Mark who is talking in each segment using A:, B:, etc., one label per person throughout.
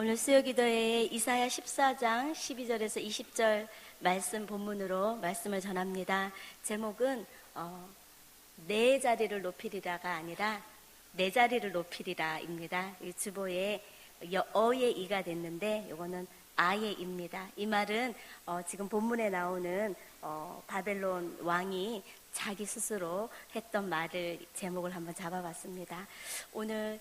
A: 오늘 수요기도회에 이사야 14장 12절에서 20절 말씀 본문으로 말씀을 전합니다. 제목은 내 자리를 높이리라가 아니라 내 자리를 높이리라입니다. 이 주보에 어의 이가 됐는데 이거는 아의 입니다. 이 말은 지금 본문에 나오는 바벨론 왕이 자기 스스로 했던 말을 제목을 한번 잡아봤습니다. 오늘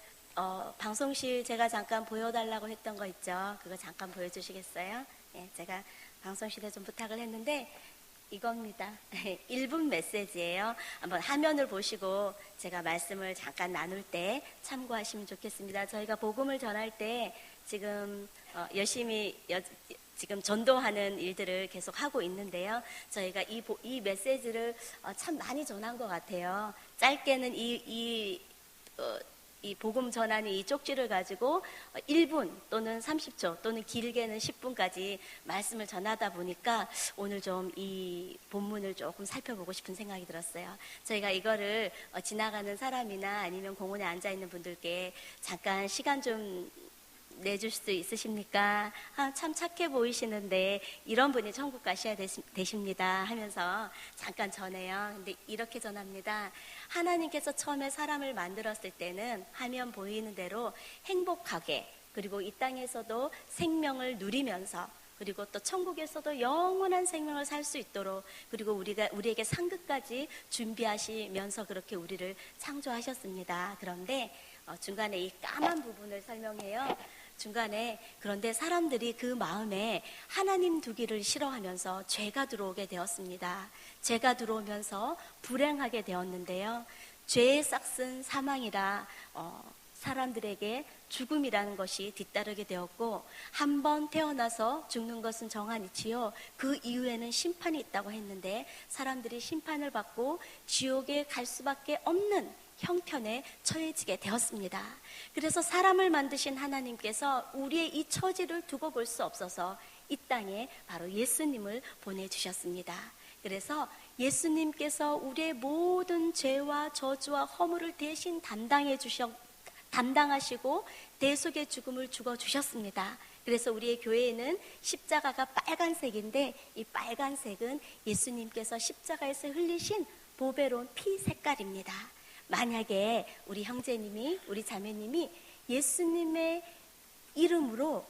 A: 방송실 제가 잠깐 보여달라고 했던 거 있죠? 그거 잠깐 보여주시겠어요? 예, 제가 방송실에 좀 부탁을 했는데 이겁니다. 1분 메시지예요. 한번 화면을 보시고 제가 말씀을 잠깐 나눌 때 참고하시면 좋겠습니다. 저희가 복음을 전할 때 지금 열심히 지금 전도하는 일들을 계속 하고 있는데요. 저희가 이 메시지를 참 많이 전한 것 같아요. 짧게는 이 복음 전하는 이 쪽지를 가지고 1분 또는 30초 또는 길게는 10분까지 말씀을 전하다 보니까 오늘 좀 이 본문을 조금 살펴보고 싶은 생각이 들었어요. 저희가 이거를 지나가는 사람이나 아니면 공원에 앉아있는 분들께 잠깐 시간 좀 내줄 수 있으십니까? 참 착해 보이시는데 이런 분이 천국 가셔야 되십니다 하면서 잠깐 전해요. 근데 이렇게 전합니다. 하나님께서 처음에 사람을 만들었을 때는 화면 보이는 대로 행복하게, 그리고 이 땅에서도 생명을 누리면서, 그리고 또 천국에서도 영원한 생명을 살 수 있도록, 그리고 우리에게 상급까지 준비하시면서 그렇게 우리를 창조하셨습니다. 그런데 중간에 이 까만 부분을 설명해요. 중간에 그런데 사람들이 그 마음에 하나님 두기를 싫어하면서 죄가 들어오게 되었습니다. 죄가 들어오면서 불행하게 되었는데요. 죄의 싹은 사망이라 사람들에게 죽음이라는 것이 뒤따르게 되었고, 한 번 태어나서 죽는 것은 정한이지요. 그 이후에는 심판이 있다고 했는데 사람들이 심판을 받고 지옥에 갈 수밖에 없는 형편에 처해지게 되었습니다. 그래서 사람을 만드신 하나님께서 우리의 이 처지를 두고 볼 수 없어서 이 땅에 바로 예수님을 보내주셨습니다. 그래서 예수님께서 우리의 모든 죄와 저주와 허물을 대신 담당하시고 대속의 죽음을 죽어주셨습니다. 그래서 우리의 교회에는 십자가가 빨간색인데 이 빨간색은 예수님께서 십자가에서 흘리신 보배로운 피 색깔입니다. 만약에 우리 형제님이, 우리 자매님이 예수님의 이름으로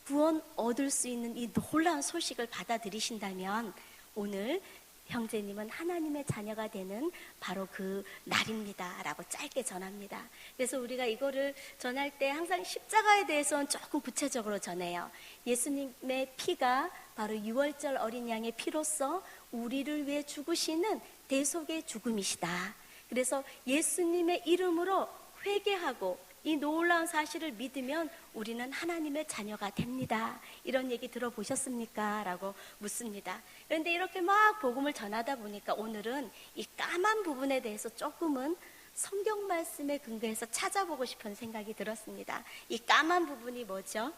A: 구원 얻을 수 있는 이 놀라운 소식을 받아들이신다면 오늘 형제님은 하나님의 자녀가 되는 바로 그 날입니다 라고 짧게 전합니다. 그래서 우리가 이거를 전할 때 항상 십자가에 대해서는 조금 구체적으로 전해요. 예수님의 피가 바로 6월절 어린 양의 피로써 우리를 위해 죽으시는 대속의 죽음이시다. 그래서 예수님의 이름으로 회개하고 이 놀라운 사실을 믿으면 우리는 하나님의 자녀가 됩니다. 이런 얘기 들어보셨습니까? 라고 묻습니다. 그런데 이렇게 막 복음을 전하다 보니까 오늘은 이 까만 부분에 대해서 조금은 성경 말씀에 근거해서 찾아보고 싶은 생각이 들었습니다. 이 까만 부분이 뭐죠?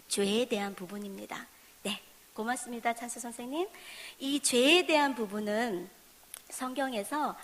A: 죄에 대한 부분입니다. 네, 고맙습니다. 찬수 선생님. 이 죄에 대한 부분은 성경에서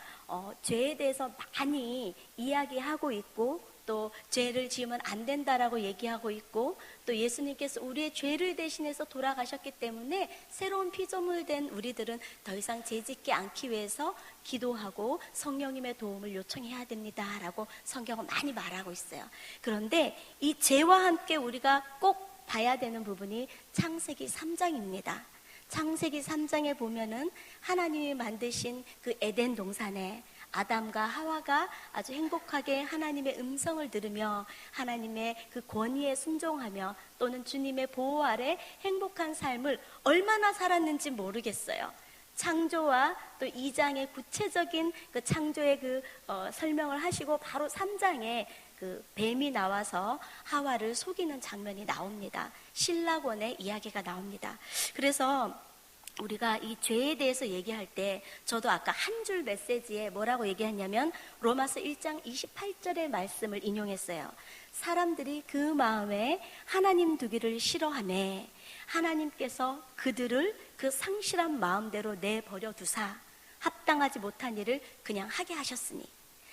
A: 죄에 대해서 많이 이야기하고 있고, 또 죄를 지으면 안 된다라고 얘기하고 있고, 또 예수님께서 우리의 죄를 대신해서 돌아가셨기 때문에 새로운 피조물 된 우리들은 더 이상 죄 짓지 않기 위해서 기도하고 성령님의 도움을 요청해야 됩니다라고 성경은 많이 말하고 있어요. 그런데 이 죄와 함께 우리가 꼭 봐야 되는 부분이 창세기 3장입니다. 창세기 3장에 보면은 하나님이 만드신 그 에덴 동산에 아담과 하와가 아주 행복하게 하나님의 음성을 들으며 하나님의 그 권위에 순종하며 또는 주님의 보호 아래 행복한 삶을 얼마나 살았는지 모르겠어요. 창조와 또 2장의 구체적인 그 창조의 그 설명을 하시고 바로 3장에 그 뱀이 나와서 하와를 속이는 장면이 나옵니다. 신라권의 이야기가 나옵니다. 그래서 우리가 이 죄에 대해서 얘기할 때 저도 아까 한 줄 메시지에 뭐라고 얘기했냐면 로마서 1장 28절의 말씀을 인용했어요. 사람들이 그 마음에 하나님 두기를 싫어하매 하나님께서 그들을 그 상실한 마음대로 내버려 두사 합당하지 못한 일을 그냥 하게 하셨으니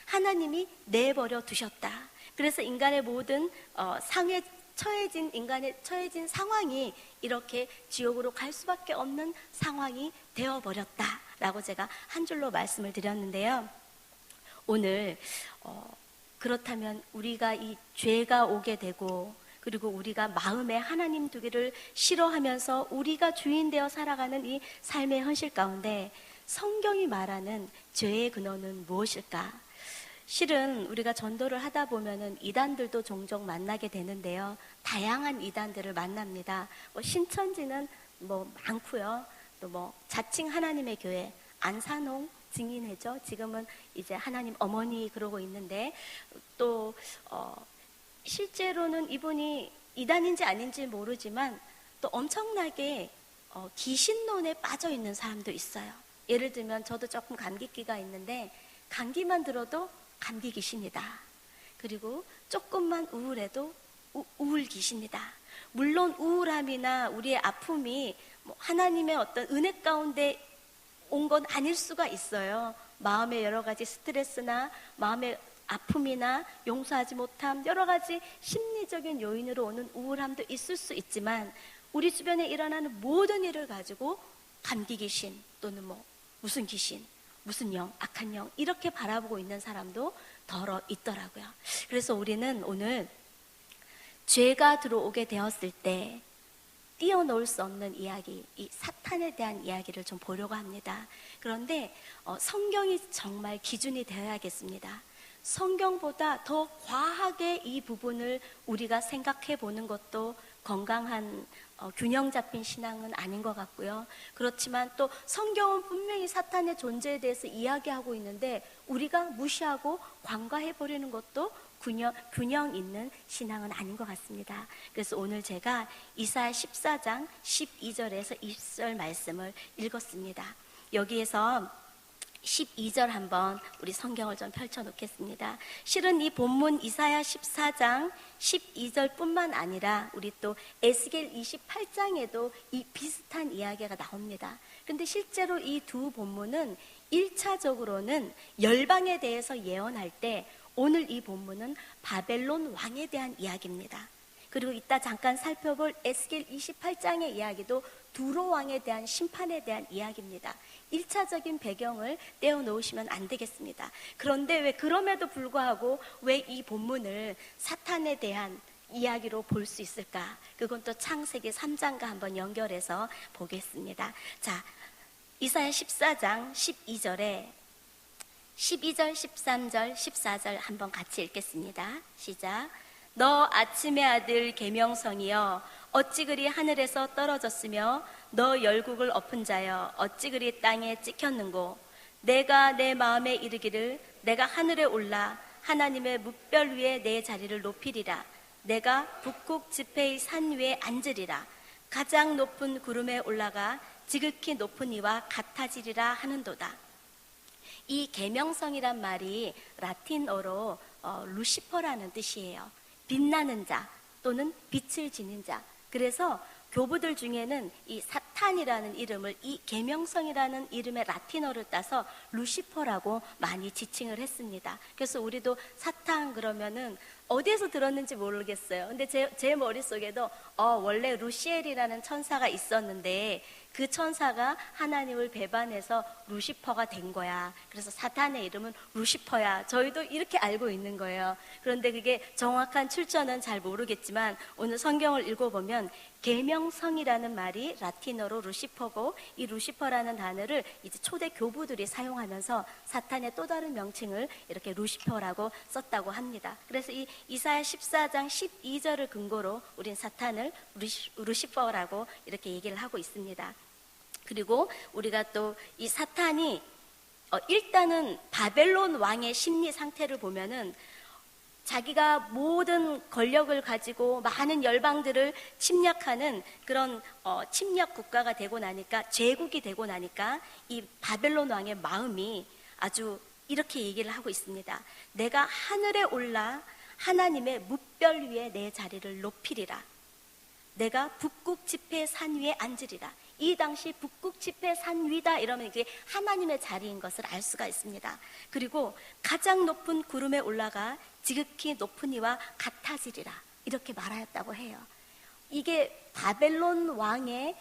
A: 하나님이 내버려 두셨다. 그래서 인간의 모든 상해 처해진 상황이 이렇게 지옥으로 갈 수밖에 없는 상황이 되어버렸다라고 제가 한 줄로 말씀을 드렸는데요. 오늘 그렇다면 우리가 이 죄가 오게 되고, 그리고 우리가 마음에 하나님 두기를 싫어하면서 우리가 주인 되어 살아가는 이 삶의 현실 가운데 성경이 말하는 죄의 근원은 무엇일까? 실은 우리가 전도를 하다 보면은 이단들도 종종 만나게 되는데요. 다양한 이단들을 만납니다. 신천지는 많고요. 또 자칭 하나님의 교회, 안산홍 증인회죠. 지금은 이제 하나님 어머니 그러고 있는데, 또 실제로는 이분이 이단인지 아닌지 모르지만 또 엄청나게 귀신론에 빠져 있는 사람도 있어요. 예를 들면 저도 조금 감기기가 있는데 감기만 들어도 감기 귀신이다. 그리고 조금만 우울해도 우울 귀신이다. 물론 우울함이나 우리의 아픔이 하나님의 어떤 은혜 가운데 온 건 아닐 수가 있어요. 마음의 여러 가지 스트레스나 마음의 아픔이나 용서하지 못함, 여러 가지 심리적인 요인으로 오는 우울함도 있을 수 있지만, 우리 주변에 일어나는 모든 일을 가지고 감기 귀신 또는 무슨 귀신, 무슨 영, 악한 영, 이렇게 바라보고 있는 사람도 더러 있더라고요. 그래서 우리는 오늘 죄가 들어오게 되었을 때 뛰어놓을 수 없는 이야기, 이 사탄에 대한 이야기를 좀 보려고 합니다. 그런데 성경이 정말 기준이 되어야겠습니다. 성경보다 더 과하게 이 부분을 우리가 생각해 보는 것도 건강한 균형 잡힌 신앙은 아닌 것 같고요. 그렇지만 또 성경은 분명히 사탄의 존재에 대해서 이야기하고 있는데 우리가 무시하고 관과해버리는 것도 균형 있는 신앙은 아닌 것 같습니다. 그래서 오늘 제가 이사야 14장 12절에서 20절 말씀을 읽었습니다. 여기에서 12절 한번 우리 성경을 좀 펼쳐놓겠습니다. 실은 이 본문 이사야 14장 12절 뿐만 아니라 우리 또 에스겔 28장에도 이 비슷한 이야기가 나옵니다. 그런데 실제로 이 두 본문은 1차적으로는 열방에 대해서 예언할 때, 오늘 이 본문은 바벨론 왕에 대한 이야기입니다. 그리고 이따 잠깐 살펴볼 에스겔 28장의 이야기도 두로 왕에 대한 심판에 대한 이야기입니다. 1차적인 배경을 떼어놓으시면 안 되겠습니다. 그런데 왜 그럼에도 불구하고 왜 이 본문을 사탄에 대한 이야기로 볼 수 있을까? 그건 또 창세기 3장과 한번 연결해서 보겠습니다. 자, 이사야 14장 12절에 12절, 13절, 14절 한번 같이 읽겠습니다. 시작. 너 아침의 아들 계명성이여, 어찌 그리 하늘에서 떨어졌으며 너 열국을 엎은 자여, 어찌 그리 땅에 찍혔는고. 내가 내 마음에 이르기를 내가 하늘에 올라 하나님의 뭇별 위에 내 자리를 높이리라. 내가 북극 지폐의 산 위에 앉으리라. 가장 높은 구름에 올라가 지극히 높은 이와 같아지리라 하는도다. 이 계명성이란 말이 라틴어로 루시퍼라는 뜻이에요. 빛나는 자 또는 빛을 지닌 자. 그래서 교부들 중에는 이 사탄이라는 이름을 이 계명성이라는 이름의 라틴어를 따서 루시퍼라고 많이 지칭을 했습니다. 그래서 우리도 사탄 그러면은 어디에서 들었는지 모르겠어요. 근데 제 머릿속에도 원래 루시엘이라는 천사가 있었는데 그 천사가 하나님을 배반해서 루시퍼가 된 거야. 그래서 사탄의 이름은 루시퍼야. 저희도 이렇게 알고 있는 거예요. 그런데 그게 정확한 출처는 잘 모르겠지만 오늘 성경을 읽어보면 계명성이라는 말이 라틴어로 루시퍼고, 이 루시퍼라는 단어를 이제 초대 교부들이 사용하면서 사탄의 또 다른 명칭을 이렇게 루시퍼라고 썼다고 합니다. 그래서 이 이사야 14장 12절을 근거로 우린 사탄을 루시퍼라고 이렇게 얘기를 하고 있습니다. 그리고 우리가 또 이 사탄이 일단은 바벨론 왕의 심리 상태를 보면은 자기가 모든 권력을 가지고 많은 열방들을 침략하는 그런 침략 국가가 되고 나니까, 제국이 되고 나니까 이 바벨론 왕의 마음이 아주 이렇게 얘기를 하고 있습니다. 내가 하늘에 올라 하나님의 뭇별 위에 내 자리를 높이리라. 내가 북극 지폐 산 위에 앉으리라. 이 당시 북극 지폐 산 위다 이러면 이게 하나님의 자리인 것을 알 수가 있습니다. 그리고 가장 높은 구름에 올라가 지극히 높은 이와 같아지리라. 이렇게 말하였다고 해요. 이게 바벨론 왕의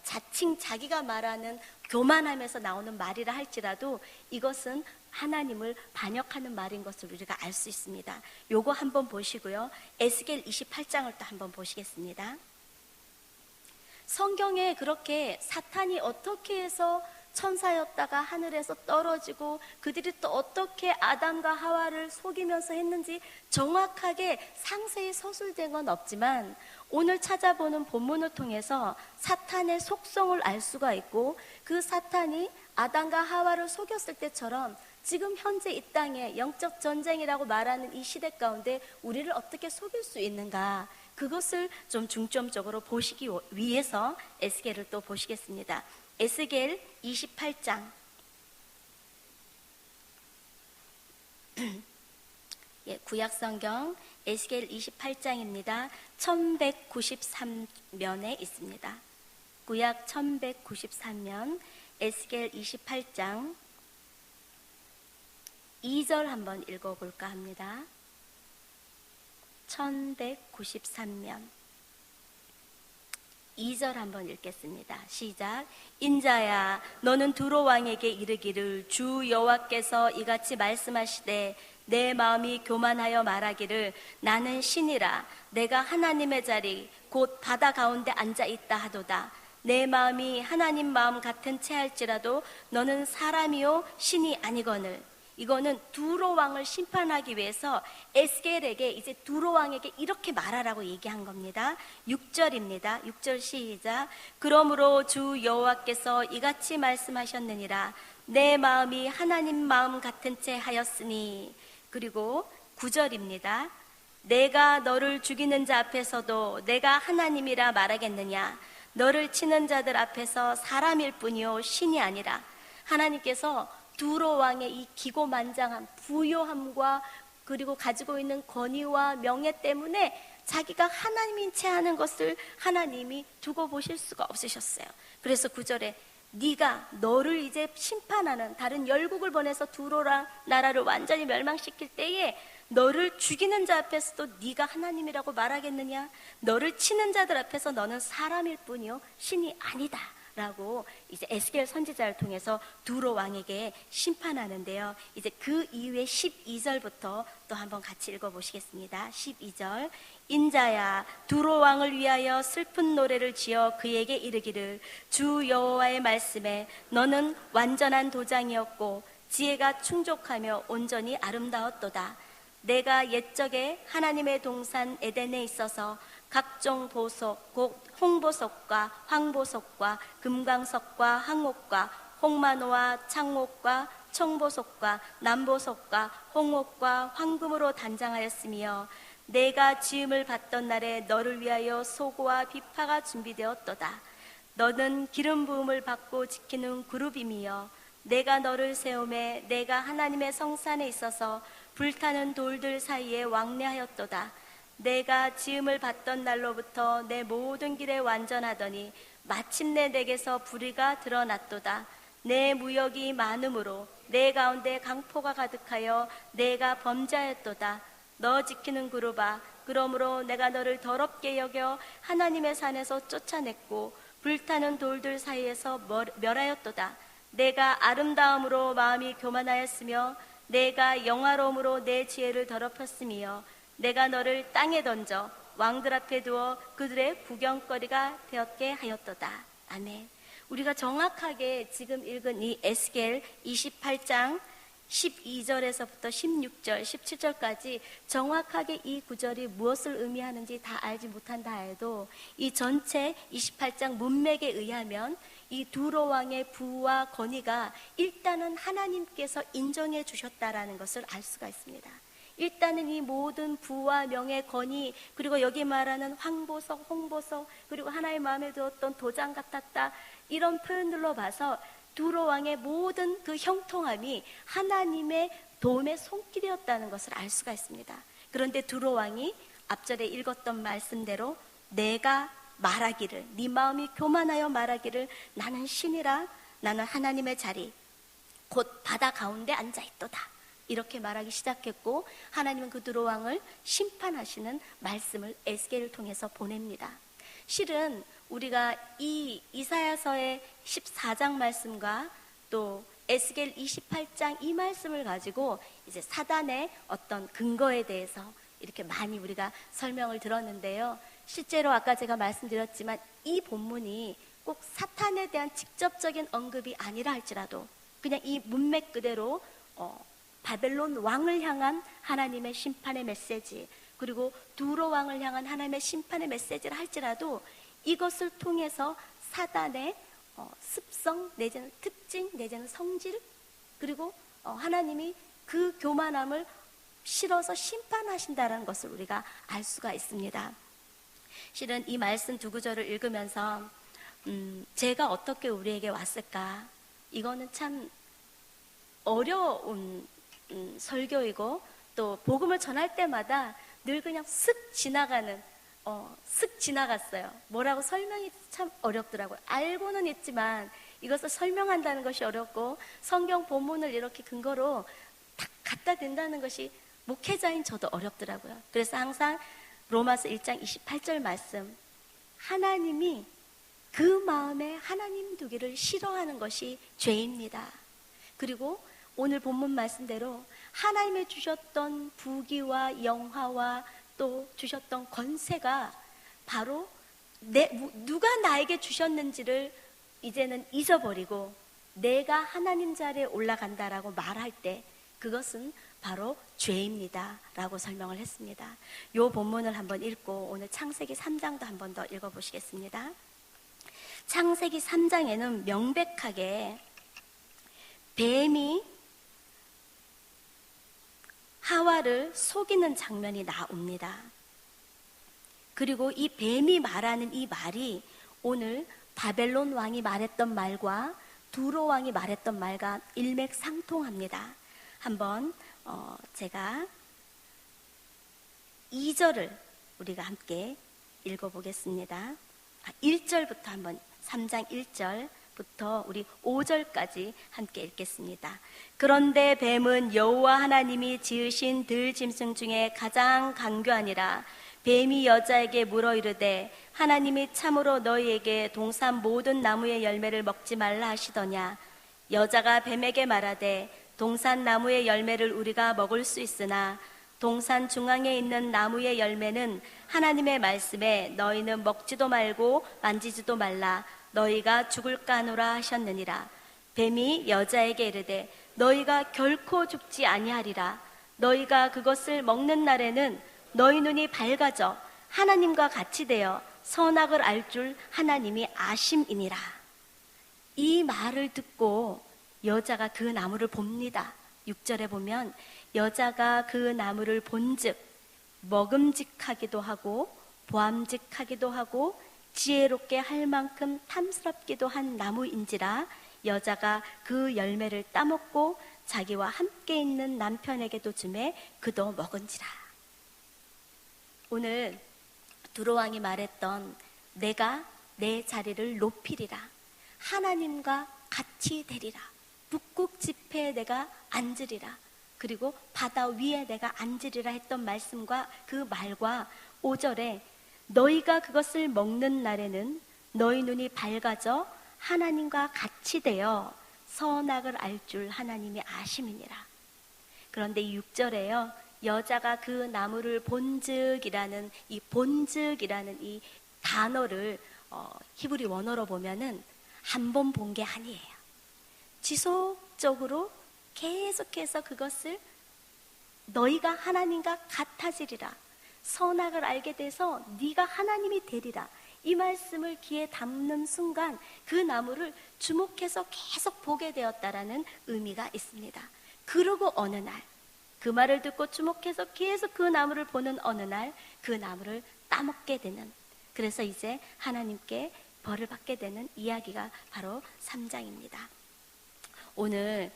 A: 자칭 자기가 말하는 교만하면서 나오는 말이라 할지라도 이것은 하나님을 반역하는 말인 것을 우리가 알 수 있습니다. 요거 한번 보시고요. 에스겔 28장을 또 한번 보시겠습니다. 성경에 그렇게 사탄이 어떻게 해서 천사였다가 하늘에서 떨어지고 그들이 또 어떻게 아담과 하와를 속이면서 했는지 정확하게 상세히 서술된 건 없지만 오늘 찾아보는 본문을 통해서 사탄의 속성을 알 수가 있고 그 사탄이 아담과 하와를 속였을 때처럼 지금 현재 이 땅에 영적 전쟁이라고 말하는 이 시대 가운데 우리를 어떻게 속일 수 있는가, 그것을 좀 중점적으로 보시기 위해서 에스겔을 또 보시겠습니다. 에스겔 28장 구약성경 에스겔 28장입니다. 1193면에 있습니다. 구약 1193면 에스겔 28장 2절 한번 읽어볼까 합니다. 1193면 2절 한번 읽겠습니다. 시작. 인자야, 너는 두로 왕에게 이르기를 주 여호와께서 이같이 말씀하시되 내 마음이 교만하여 말하기를 나는 신이라 내가 하나님의 자리 곧 바다 가운데 앉아 있다 하도다. 내 마음이 하나님 마음 같은 채 할지라도 너는 사람이요 신이 아니거늘. 이거는 두로 왕을 심판하기 위해서 에스겔에게 이제 두로 왕에게 이렇게 말하라고 얘기한 겁니다. 6절입니다. 6절 시작. 그러므로 주 여호와께서 이같이 말씀하셨느니라 내 마음이 하나님 마음 같은 채 하였으니. 그리고 9절입니다. 내가 너를 죽이는 자 앞에서도 내가 하나님이라 말하겠느냐. 너를 치는 자들 앞에서 사람일 뿐이요 신이 아니라. 하나님께서 두로 왕의 이 기고만장한 부요함과 그리고 가지고 있는 권위와 명예 때문에 자기가 하나님인 채 하는 것을 하나님이 두고 보실 수가 없으셨어요. 그래서 9절에 네가 너를 이제 심판하는 다른 열국을 보내서 두로랑 나라를 완전히 멸망시킬 때에 너를 죽이는 자 앞에서도 네가 하나님이라고 말하겠느냐. 너를 치는 자들 앞에서 너는 사람일 뿐이요 신이 아니다 라고 이제 에스겔 선지자를 통해서 두로 왕에게 심판하는데요. 이제 그 이후에 12절부터 또 한번 같이 읽어보시겠습니다. 12절. 인자야, 두로 왕을 위하여 슬픈 노래를 지어 그에게 이르기를 주 여호와의 말씀에 너는 완전한 도장이었고 지혜가 충족하며 온전히 아름다웠도다. 내가 옛적에 하나님의 동산 에덴에 있어서 각종 보석, 곧 홍보석과 황보석과 금강석과 항옥과 홍만호와 창옥과 청보석과 남보석과 홍옥과 황금으로 단장하였으며 내가 지음을 받던 날에 너를 위하여 소고와 비파가 준비되었도다. 너는 기름 부음을 받고 지키는 그룹임이여 내가 너를 세우매 내가 하나님의 성산에 있어서 불타는 돌들 사이에 왕래하였도다. 내가 지음을 받던 날로부터 내 모든 길에 완전하더니 마침내 내게서 불의가 드러났도다. 내 무역이 많음으로 내 가운데 강포가 가득하여 내가 범죄하였도다. 너 지키는 그룹아, 그러므로 내가 너를 더럽게 여겨 하나님의 산에서 쫓아냈고 불타는 돌들 사이에서 멸하였도다. 내가 아름다움으로 마음이 교만하였으며 내가 영화로움으로 내 지혜를 더럽혔으며 내가 너를 땅에 던져 왕들 앞에 두어 그들의 구경거리가 되었게 하였도다. 아멘. 우리가 정확하게 지금 읽은 이 에스겔 28장 12절에서부터 16절, 17절까지 정확하게 이 구절이 무엇을 의미하는지 다 알지 못한다 해도 이 전체 28장 문맥에 의하면 이 두로 왕의 부와 권위가 일단은 하나님께서 인정해 주셨다라는 것을 알 수가 있습니다. 일단은 이 모든 부와 명예, 권위, 그리고 여기 말하는 황보석, 홍보석, 그리고 하나의 마음에 두었던 도장 같았다, 이런 표현들로 봐서 두로 왕의 모든 그 형통함이 하나님의 도움의 손길이었다는 것을 알 수가 있습니다. 그런데 두로 왕이 앞절에 읽었던 말씀대로 내가 말하기를, 네 마음이 교만하여 말하기를 나는 신이라, 나는 하나님의 자리 곧 바다 가운데 앉아있도다, 이렇게 말하기 시작했고, 하나님은 그 두로 왕을 심판하시는 말씀을 에스겔을 통해서 보냅니다. 실은 우리가 이 이사야서의 14장 말씀과 또 에스겔 28장 이 말씀을 가지고 이제 사단의 어떤 근거에 대해서 이렇게 많이 우리가 설명을 들었는데요. 실제로 아까 제가 말씀드렸지만 이 본문이 꼭 사탄에 대한 직접적인 언급이 아니라 할지라도 그냥 이 문맥 그대로 바벨론 왕을 향한 하나님의 심판의 메시지, 그리고 두로 왕을 향한 하나님의 심판의 메시지를 할지라도 이것을 통해서 사단의 습성 내지는 특징 내지는 성질, 그리고 하나님이 그 교만함을 실어서 심판하신다는 것을 우리가 알 수가 있습니다. 실은 이 말씀 두 구절을 읽으면서 제가 어떻게 우리에게 왔을까, 이거는 참 어려운 설교이고, 또 복음을 전할 때마다 늘 그냥 슥 지나갔어요. 뭐라고 설명이 참 어렵더라고요. 알고는 있지만 이것을 설명한다는 것이 어렵고, 성경 본문을 이렇게 근거로 딱 갖다 댄다는 것이 목회자인 저도 어렵더라고요. 그래서 항상 로마서 1장 28절 말씀, 하나님이 그 마음에 하나님 두기를 싫어하는 것이 죄입니다. 그리고 오늘 본문 말씀대로 하나님의 주셨던 부귀와 영화와 또 주셨던 권세가 바로 누가 나에게 주셨는지를 이제는 잊어버리고 내가 하나님 자리에 올라간다라고 말할 때 그것은 바로 죄입니다 라고 설명을 했습니다. 이 본문을 한번 읽고 오늘 창세기 3장도 한번 더 읽어보시겠습니다. 창세기 3장에는 명백하게 뱀이 하와를 속이는 장면이 나옵니다. 그리고 이 뱀이 말하는 이 말이 오늘 바벨론 왕이 말했던 말과 두로 왕이 말했던 말과 일맥상통합니다. 한번 제가 2절을 우리가 함께 읽어보겠습니다. 1절부터 한번 3장 1절부터 우리 5절까지 함께 읽겠습니다. 그런데 뱀은 여호와 하나님이 지으신 들짐승 중에 가장 강교하니라. 뱀이 여자에게 물어 이르되 하나님이 참으로 너희에게 동산 모든 나무의 열매를 먹지 말라 하시더냐. 여자가 뱀에게 말하되 동산 나무의 열매를 우리가 먹을 수 있으나 동산 중앙에 있는 나무의 열매는 하나님의 말씀에 너희는 먹지도 말고 만지지도 말라 너희가 죽을까 하노라 하셨느니라. 뱀이 여자에게 이르되 너희가 결코 죽지 아니하리라. 너희가 그것을 먹는 날에는 너희 눈이 밝아져 하나님과 같이 되어 선악을 알 줄 하나님이 아심이니라. 이 말을 듣고 여자가 그 나무를 봅니다. 6절에 보면 여자가 그 나무를 본즉 먹음직하기도 하고 보암직하기도 하고 지혜롭게 할 만큼 탐스럽기도 한 나무인지라. 여자가 그 열매를 따먹고 자기와 함께 있는 남편에게도 주매 그도 먹은지라. 오늘 두로 왕이 말했던 내가 내 자리를 높이리라, 하나님과 같이 되리라, 북극 지폐에 내가 앉으리라, 그리고 바다 위에 내가 앉으리라 했던 말씀과 그 말과 5절에 너희가 그것을 먹는 날에는 너희 눈이 밝아져 하나님과 같이 되어 선악을 알 줄 하나님이 아심이니라. 그런데 이 6절에요, 여자가 그 나무를 본즉이라는 이 본즉이라는 이 단어를 히브리 원어로 보면은 한 번 본 게 아니에요. 지속적으로 계속해서 그것을 너희가 하나님과 같아지리라, 선악을 알게 돼서 네가 하나님이 되리라, 이 말씀을 귀에 담는 순간 그 나무를 주목해서 계속 보게 되었다라는 의미가 있습니다. 그러고 어느 날 그 말을 듣고 주목해서 계속 그 나무를 보는 어느 날 그 나무를 따먹게 되는, 그래서 이제 하나님께 벌을 받게 되는 이야기가 바로 3장입니다. 오늘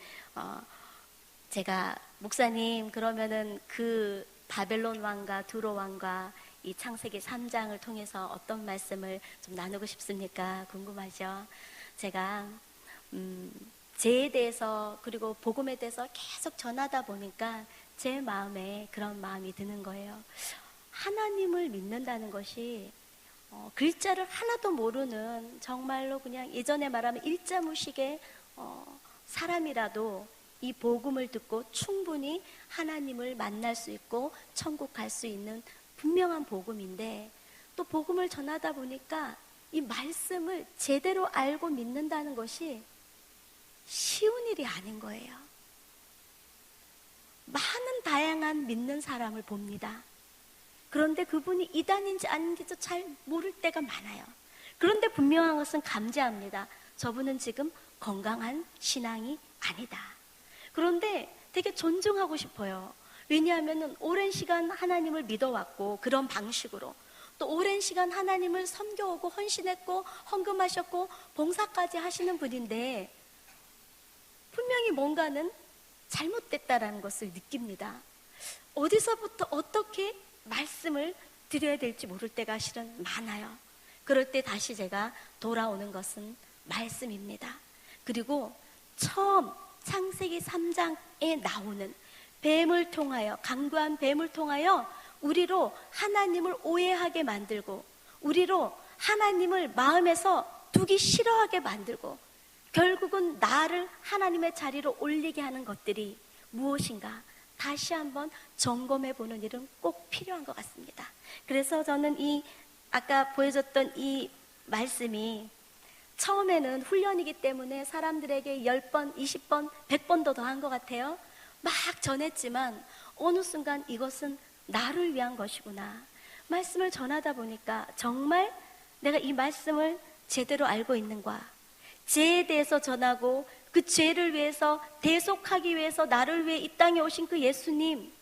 A: 제가 목사님 그러면은 그 바벨론 왕과 두로 왕과 이 창세기 3장을 통해서 어떤 말씀을 좀 나누고 싶습니까? 궁금하죠? 제가 죄에 대해서 그리고 복음에 대해서 계속 전하다 보니까 제 마음에 그런 마음이 드는 거예요. 하나님을 믿는다는 것이 글자를 하나도 모르는 정말로 그냥 예전에 말하면 일자무식의 사람이라도 이 복음을 듣고 충분히 하나님을 만날 수 있고 천국 갈 수 있는 분명한 복음인데, 또 복음을 전하다 보니까 이 말씀을 제대로 알고 믿는다는 것이 쉬운 일이 아닌 거예요. 많은 다양한 믿는 사람을 봅니다. 그런데 그분이 이단인지 아닌지도 잘 모를 때가 많아요. 그런데 분명한 것은 감지합니다. 저분은 지금 건강한 신앙이 아니다. 그런데 되게 존중하고 싶어요. 왜냐하면 오랜 시간 하나님을 믿어왔고, 그런 방식으로 또 오랜 시간 하나님을 섬겨오고 헌신했고 헌금하셨고 봉사까지 하시는 분인데 분명히 뭔가는 잘못됐다라는 것을 느낍니다. 어디서부터 어떻게 말씀을 드려야 될지 모를 때가 실은 많아요. 그럴 때 다시 제가 돌아오는 것은 말씀입니다. 그리고 처음 창세기 3장에 나오는 뱀을 통하여, 강구한 뱀을 통하여 우리로 하나님을 오해하게 만들고, 우리로 하나님을 마음에서 두기 싫어하게 만들고, 결국은 나를 하나님의 자리로 올리게 하는 것들이 무엇인가 다시 한번 점검해 보는 일은 꼭 필요한 것 같습니다. 그래서 저는 아까 보여줬던 이 말씀이 처음에는 훈련이기 때문에 사람들에게 10번, 20번, 100번도 더 한 것 같아요. 막 전했지만 어느 순간 이것은 나를 위한 것이구나. 말씀을 전하다 보니까 정말 내가 이 말씀을 제대로 알고 있는가, 죄에 대해서 전하고 그 죄를 위해서 대속하기 위해서 나를 위해 이 땅에 오신 그 예수님,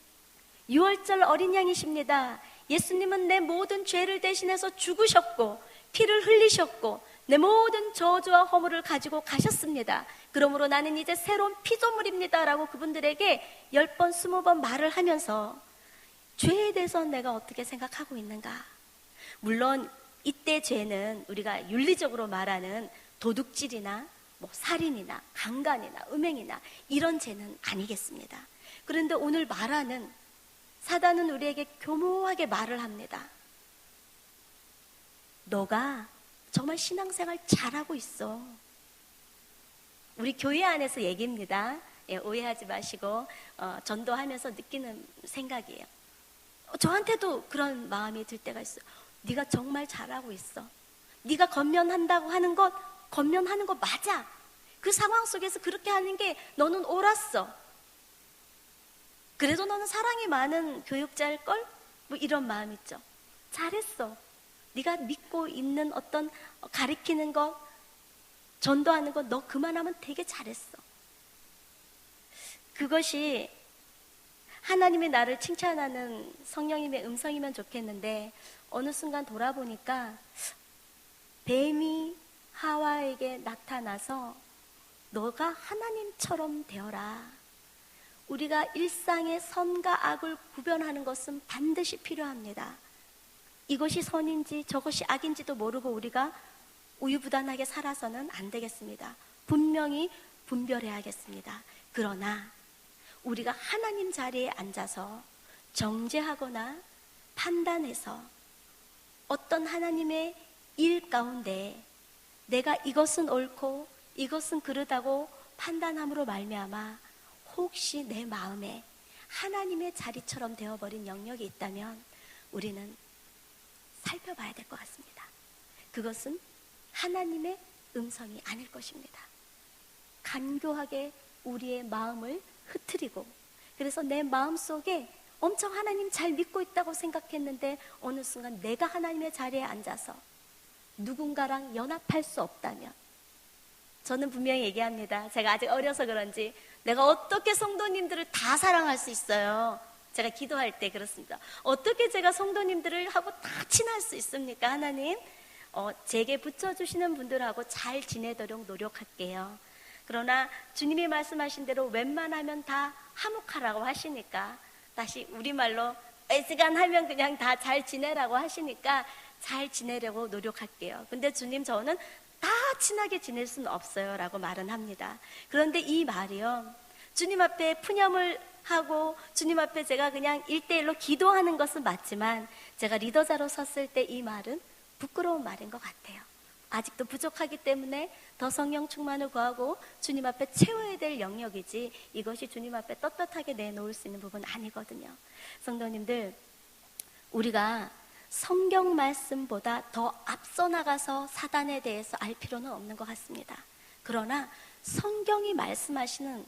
A: 6월절 어린 양이십니다. 예수님은 내 모든 죄를 대신해서 죽으셨고 피를 흘리셨고 내 모든 저주와 허물을 가지고 가셨습니다. 그러므로 나는 이제 새로운 피조물입니다 라고 그분들에게 10번, 20번 말을 하면서 죄에 대해서 내가 어떻게 생각하고 있는가. 물론 이때 죄는 우리가 윤리적으로 말하는 도둑질이나 살인이나 강간이나 음행이나 이런 죄는 아니겠습니다. 그런데 오늘 말하는 사단은 우리에게 교묘하게 말을 합니다. 너가 정말 신앙생활 잘하고 있어. 우리 교회 안에서 얘기입니다. 오해하지 마시고 전도하면서 느끼는 생각이에요. 저한테도 그런 마음이 들 때가 있어요. 네가 정말 잘하고 있어. 네가 권면한다고 하는 것, 권면하는 거 맞아. 그 상황 속에서 그렇게 하는 게 너는 옳았어. 그래도 너는 사랑이 많은 교육자일걸? 이런 마음 있죠. 잘했어. 네가 믿고 있는 어떤 가르치는 것, 전도하는 것, 너 그만하면 되게 잘했어. 그것이 하나님이 나를 칭찬하는 성령님의 음성이면 좋겠는데, 어느 순간 돌아보니까 뱀이 하와에게 나타나서 너가 하나님처럼 되어라. 우리가 일상의 선과 악을 구별하는 것은 반드시 필요합니다. 이것이 선인지 저것이 악인지도 모르고 우리가 우유부단하게 살아서는 안 되겠습니다. 분명히 분별해야겠습니다. 그러나 우리가 하나님 자리에 앉아서 정죄하거나 판단해서 어떤 하나님의 일 가운데 내가 이것은 옳고 이것은 그르다고 판단함으로 말미암아 혹시 내 마음에 하나님의 자리처럼 되어버린 영역이 있다면 우리는 살펴봐야 될 것 같습니다. 그것은 하나님의 음성이 아닐 것입니다. 간교하게 우리의 마음을 흐트리고, 그래서 내 마음속에 엄청 하나님 잘 믿고 있다고 생각했는데 어느 순간 내가 하나님의 자리에 앉아서 누군가랑 연합할 수 없다면, 저는 분명히 얘기합니다. 제가 아직 어려서 그런지 내가 어떻게 성도님들을 다 사랑할 수 있어요? 제가 기도할 때 그렇습니다. 어떻게 제가 성도님들을 하고 다 친할 수 있습니까? 하나님, 제게 붙여주시는 분들하고 잘 지내도록 노력할게요. 그러나 주님이 말씀하신 대로 웬만하면 다 화목하라고 하시니까, 다시 우리말로 애지간하면 그냥 다 잘 지내라고 하시니까 잘 지내려고 노력할게요. 근데 주님, 저는 다 친하게 지낼 수는 없어요 라고 말은 합니다. 그런데 이 말이요, 주님 앞에 푸념을 하고 주님 앞에 제가 그냥 1대1로 기도하는 것은 맞지만 제가 리더자로 섰을 때 이 말은 부끄러운 말인 것 같아요. 아직도 부족하기 때문에 더 성령 충만을 구하고 주님 앞에 채워야 될 영역이지 이것이 주님 앞에 떳떳하게 내놓을 수 있는 부분은 아니거든요. 성도님들, 우리가 성경 말씀보다 더 앞서 나가서 사단에 대해서 알 필요는 없는 것 같습니다. 그러나 성경이 말씀하시는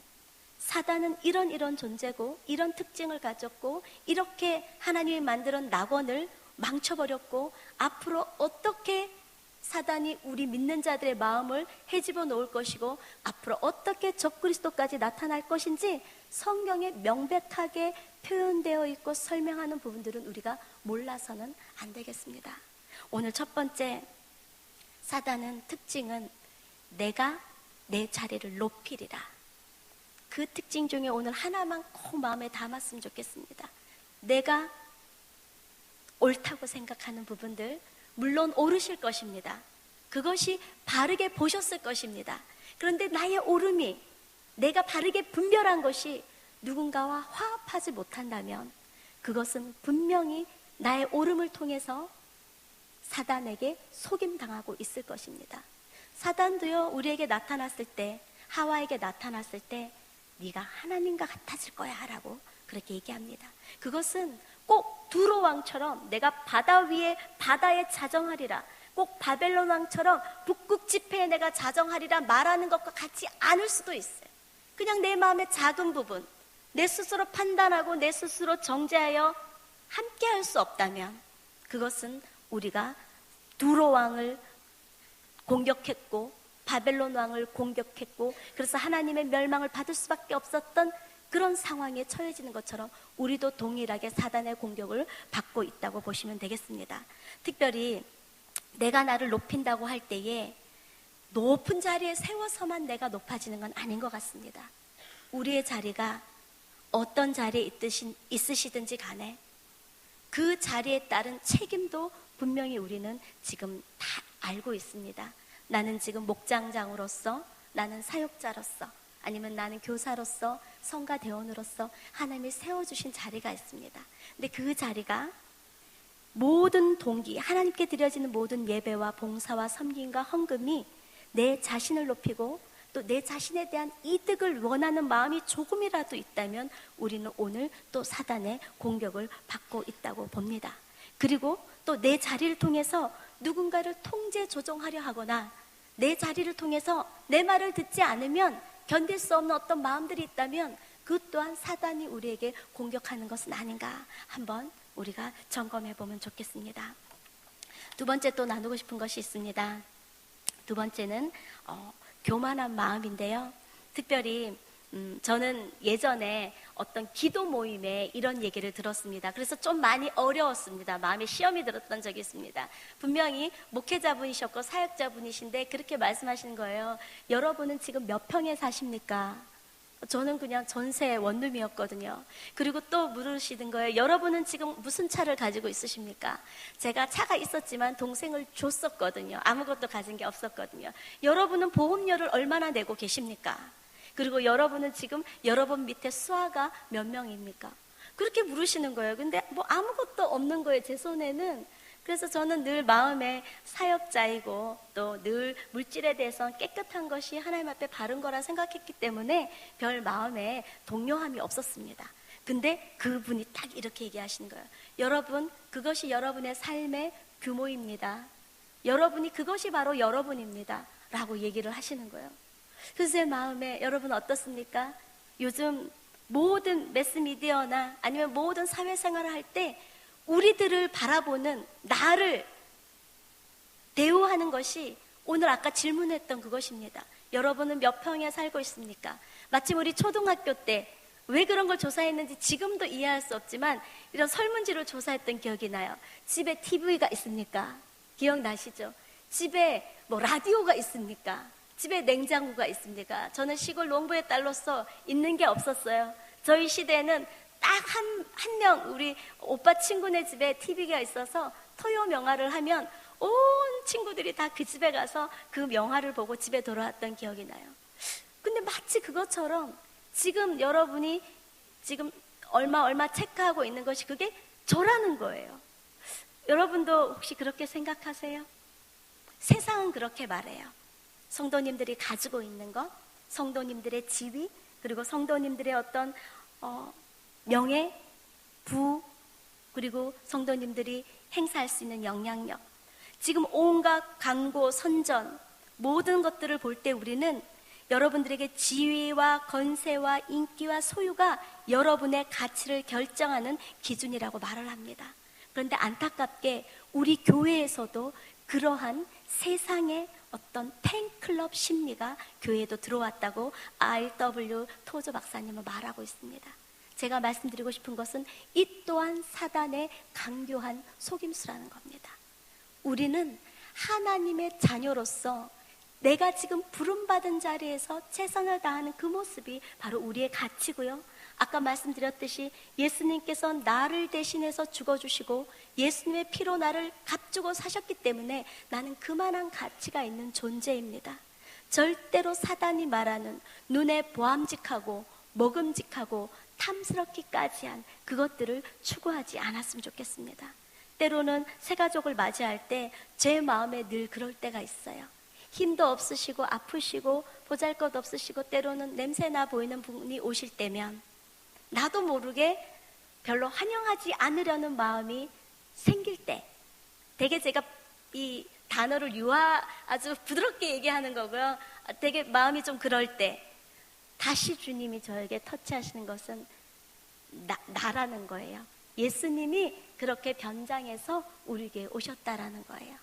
A: 사단은 이런 존재고 이런 특징을 가졌고 이렇게 하나님이 만든 낙원을 망쳐버렸고 앞으로 어떻게 사단이 우리 믿는 자들의 마음을 헤집어 놓을 것이고 앞으로 어떻게 적그리스도까지 나타날 것인지 성경에 명백하게 표현되어 있고 설명하는 부분들은 우리가 몰라서는 안 되겠습니다. 오늘 첫 번째, 사단은 특징은 내가 내 자리를 높이리라. 그 특징 중에 오늘 하나만 꼭 마음에 담았으면 좋겠습니다. 내가 옳다고 생각하는 부분들, 물론 옳으실 것입니다. 그것이 바르게 보셨을 것입니다. 그런데 나의 옳음이, 내가 바르게 분별한 것이 누군가와 화합하지 못한다면 그것은 분명히 나의 옳음을 통해서 사단에게 속임당하고 있을 것입니다. 사단도요, 우리에게 나타났을 때, 하와에게 나타났을 때 네가 하나님과 같아질 거야 라고 그렇게 얘기합니다. 그것은 꼭 두로 왕처럼 내가 바다 위에 바다에 자정하리라, 꼭 바벨론 왕처럼 북극 지폐에 내가 자정하리라 말하는 것과 같지 않을 수도 있어요. 그냥 내 마음의 작은 부분, 내 스스로 판단하고 내 스스로 정죄하여 함께 할 수 없다면 그것은 우리가 두로 왕을 공격했고 바벨론 왕을 공격했고 그래서 하나님의 멸망을 받을 수밖에 없었던 그런 상황에 처해지는 것처럼 우리도 동일하게 사단의 공격을 받고 있다고 보시면 되겠습니다. 특별히 내가 나를 높인다고 할 때에 높은 자리에 세워서만 내가 높아지는 건 아닌 것 같습니다. 우리의 자리가 어떤 자리에 있으시든지 간에 그 자리에 따른 책임도 분명히 우리는 지금 다 알고 있습니다. 나는 지금 목장장으로서, 나는 사역자로서, 아니면 나는 교사로서, 성가 대원으로서 하나님이 세워주신 자리가 있습니다. 근데 그 자리가 모든 동기, 하나님께 드려지는 모든 예배와 봉사와 섬김과 헌금이 내 자신을 높이고 또 내 자신에 대한 이득을 원하는 마음이 조금이라도 있다면 우리는 오늘 또 사단의 공격을 받고 있다고 봅니다. 그리고 또 내 자리를 통해서 누군가를 통제 조정하려 하거나 내 자리를 통해서 내 말을 듣지 않으면 견딜 수 없는 어떤 마음들이 있다면 그 또한 사단이 우리에게 공격하는 것은 아닌가 한번 우리가 점검해 보면 좋겠습니다. 두 번째 또 나누고 싶은 것이 있습니다. 두 번째는 교만한 마음인데요. 특별히 저는 예전에 어떤 기도 모임에 이런 얘기를 들었습니다. 그래서 좀 많이 어려웠습니다. 마음에 시험이 들었던 적이 있습니다. 분명히 목회자분이셨고 사역자분이신데 그렇게 말씀하시는 거예요. 여러분은 지금 몇 평에 사십니까? 저는 그냥 전세 원룸이었거든요. 그리고 또 물으시는 거예요. 여러분은 지금 무슨 차를 가지고 있으십니까? 제가 차가 있었지만 동생을 줬었거든요. 아무것도 가진 게 없었거든요. 여러분은 보험료를 얼마나 내고 계십니까? 그리고 여러분은 지금 여러분 밑에 수하가 몇 명입니까? 그렇게 물으시는 거예요. 근데 뭐 아무것도 없는 거예요, 제 손에는. 그래서 저는 늘 마음에 사역자이고 또 늘 물질에 대해서 깨끗한 것이 하나님 앞에 바른 거라 생각했기 때문에 별 마음에 동요함이 없었습니다. 근데 그분이 딱 이렇게 얘기하시는 거예요. 여러분, 그것이 여러분의 삶의 규모입니다. 여러분이 그것이 바로 여러분입니다. 라고 얘기를 하시는 거예요. 그래서 제 마음에 여러분 어떻습니까? 요즘 모든 매스미디어나 아니면 모든 사회생활을 할 때 우리들을 바라보는 나를 대우하는 것이 오늘 아까 질문했던 그것입니다. 여러분은 몇 평에 살고 있습니까? 마침 우리 초등학교 때 왜 그런 걸 조사했는지 지금도 이해할 수 없지만 이런 설문지를 조사했던 기억이 나요. 집에 TV가 있습니까? 기억나시죠? 집에 뭐 라디오가 있습니까? 집에 냉장고가 있습니까? 저는 시골 농부의 딸로서 있는 게 없었어요. 저희 시대에는 딱 한 명 우리 오빠 친구네 집에 TV가 있어서 토요 명화를 하면 온 친구들이 다 그 집에 가서 그 명화를 보고 집에 돌아왔던 기억이 나요. 근데 마치 그것처럼 지금 여러분이 지금 얼마 체크하고 있는 것이 그게 저라는 거예요. 여러분도 혹시 그렇게 생각하세요? 세상은 그렇게 말해요. 성도님들이 가지고 있는 것, 성도님들의 지위, 그리고 성도님들의 어떤 명예, 부, 그리고 성도님들이 행사할 수 있는 영향력, 지금 온갖 광고, 선전, 모든 것들을 볼 때 우리는 여러분들에게 지위와 건세와 인기와 소유가 여러분의 가치를 결정하는 기준이라고 말을 합니다. 그런데 안타깝게 우리 교회에서도 그러한 세상의 어떤 팬클럽 심리가 교회에도 들어왔다고 R.W. 토저 박사님은 말하고 있습니다. 제가 말씀드리고 싶은 것은 이 또한 사단의 강교한 속임수라는 겁니다. 우리는 하나님의 자녀로서 내가 지금 부름받은 자리에서 최선을 다하는 그 모습이 바로 우리의 가치고요. 아까 말씀드렸듯이 예수님께서 나를 대신해서 죽어주시고 예수님의 피로 나를 값주고 사셨기 때문에 나는 그만한 가치가 있는 존재입니다. 절대로 사단이 말하는 눈에 보암직하고 먹음직하고 탐스럽기까지 한 그것들을 추구하지 않았으면 좋겠습니다. 때로는 새가족을 맞이할 때 제 마음에 늘 그럴 때가 있어요. 힘도 없으시고 아프시고 보잘것없으시고 때로는 냄새나 보이는 분이 오실 때면 나도 모르게 별로 환영하지 않으려는 마음이 생길 때, 되게 제가 이 단어를 아주 부드럽게 얘기하는 거고요. 되게 마음이 좀 그럴 때 다시 주님이 저에게 터치하시는 것은 나라는 거예요. 예수님이 그렇게 변장해서 우리에게 오셨다라는 거예요.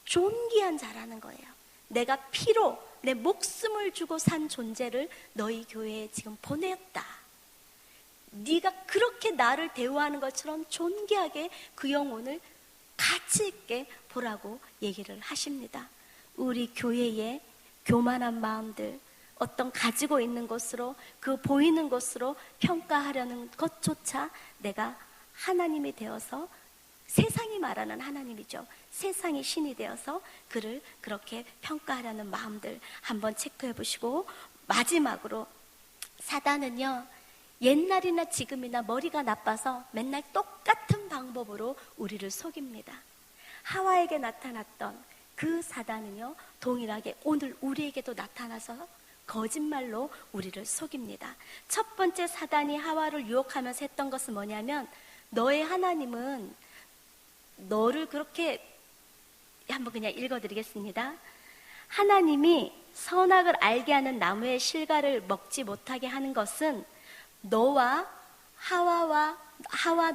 A: 존귀한 자라는 거예요. 내가 피로 내 목숨을 주고 산 존재를 너희 교회에 지금 보냈다. 네가 그렇게 나를 대우하는 것처럼 존귀하게 그 영혼을 가치 있게 보라고 얘기를 하십니다. 우리 교회의 교만한 마음들, 어떤 가지고 있는 것으로, 그 보이는 것으로 평가하려는 것조차 내가 하나님이 되어서, 세상이 말하는 하나님이죠. 세상이 신이 되어서 그를 그렇게 평가하려는 마음들 한번 체크해 보시고, 마지막으로 사단은요, 옛날이나 지금이나 머리가 나빠서 맨날 똑같은 방법으로 우리를 속입니다. 하와에게 나타났던 그 사단은요, 동일하게 오늘 우리에게도 나타나서 거짓말로 우리를 속입니다. 첫 번째 사단이 하와를 유혹하면서 했던 것은 뭐냐면, 너의 하나님은 너를 그렇게, 한번 그냥 읽어드리겠습니다. 하나님이 선악을 알게 하는 나무의 실과를 먹지 못하게 하는 것은 너와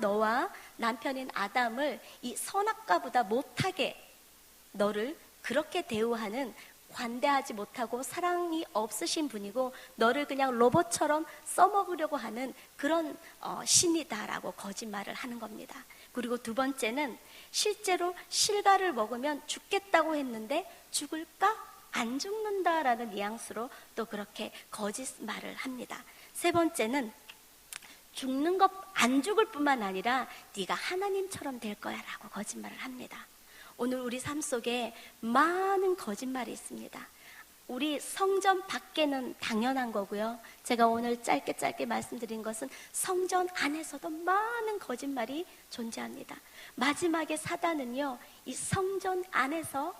A: 너와 남편인 아담을 이 선악과보다 못하게, 너를 그렇게 대우하는, 관대하지 못하고 사랑이 없으신 분이고 너를 그냥 로봇처럼 써먹으려고 하는 그런 신이다라고 거짓말을 하는 겁니다. 그리고 두 번째는 실제로 실과를 먹으면 죽겠다고 했는데 죽을까? 안 죽는다라는 뉘앙스로 또 그렇게 거짓말을 합니다. 세 번째는 죽는 것, 안 죽을 뿐만 아니라 네가 하나님처럼 될 거야 라고 거짓말을 합니다. 오늘 우리 삶 속에 많은 거짓말이 있습니다. 우리 성전 밖에는 당연한 거고요. 제가 오늘 짧게 말씀드린 것은 성전 안에서도 많은 거짓말이 존재합니다. 마지막에 사단은요, 이 성전 안에서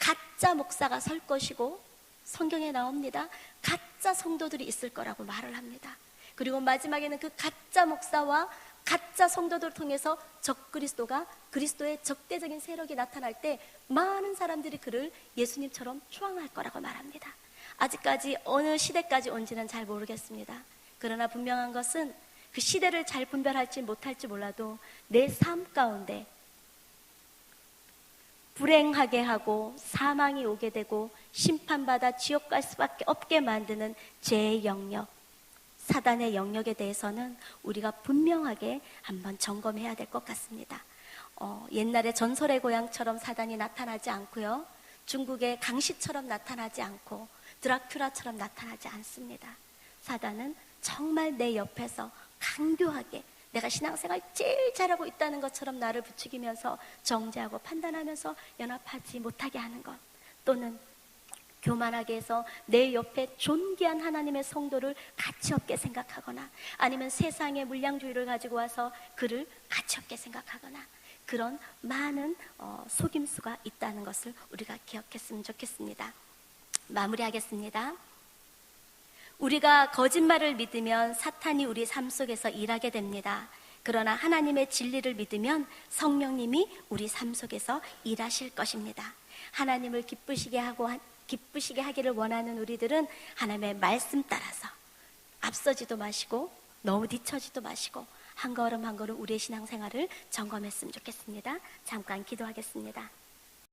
A: 가짜 목사가 설 것이고, 성경에 나옵니다. 가짜 성도들이 있을 거라고 말을 합니다. 그리고 마지막에는 그 가짜 목사와 가짜 성도들을 통해서 적그리스도가, 그리스도의 적대적인 세력이 나타날 때 많은 사람들이 그를 예수님처럼 추앙할 거라고 말합니다. 아직까지 어느 시대까지 온지는 잘 모르겠습니다. 그러나 분명한 것은 그 시대를 잘 분별할지 못할지 몰라도 내 삶 가운데 불행하게 하고 사망이 오게 되고 심판받아 지옥 갈 수밖에 없게 만드는 죄의 영역, 사단의 영역에 대해서는 우리가 분명하게 한번 점검해야 될 것 같습니다. 옛날에 전설의 고향처럼 사단이 나타나지 않고요, 중국의 강시처럼 나타나지 않고 드라큘라처럼 나타나지 않습니다. 사단은 정말 내 옆에서 강교하게 내가 신앙생활 제일 잘하고 있다는 것처럼 나를 부추기면서 정죄하고 판단하면서 연합하지 못하게 하는 것, 또는 교만하게 해서 내 옆에 존귀한 하나님의 성도를 가치 없게 생각하거나, 아니면 세상의 물량주의를 가지고 와서 그를 가치 없게 생각하거나, 그런 많은 속임수가 있다는 것을 우리가 기억했으면 좋겠습니다. 마무리하겠습니다. 우리가 거짓말을 믿으면 사탄이 우리 삶 속에서 일하게 됩니다. 그러나 하나님의 진리를 믿으면 성령님이 우리 삶 속에서 일하실 것입니다. 하나님을 기쁘시게 하기를 원하는 우리들은 하나님의 말씀 따라서 앞서지도 마시고 너무 뒤처지도 마시고 한 걸음 한 걸음 우리의 신앙생활을 점검했으면 좋겠습니다. 잠깐 기도하겠습니다.